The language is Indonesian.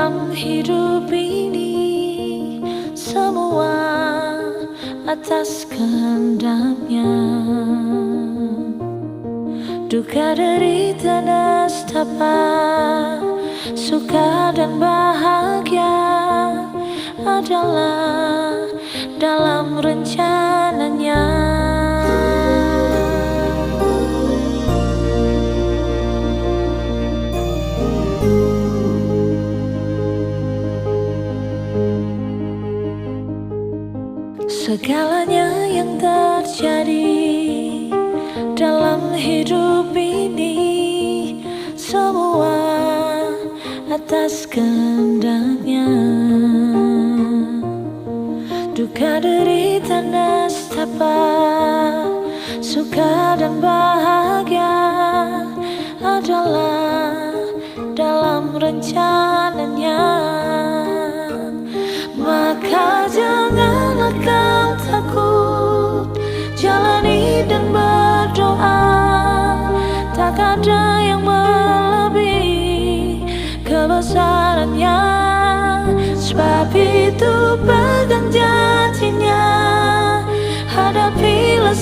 dalam hidup ini semua atas kehendaknya. Duka, derita, nestapa, suka dan bahagia adalah dalam rencananya. Segalanya yang terjadi dalam hidup ini semua atas kehendaknya. Duka, derita, nestapa, suka dan bahagia adalah dalam rencananya. Maka janganlah kau takut, jalani dan berdoa. Tak ada yang melebihi kebesarannya. Sebab itu pegang janjinya, hadapilah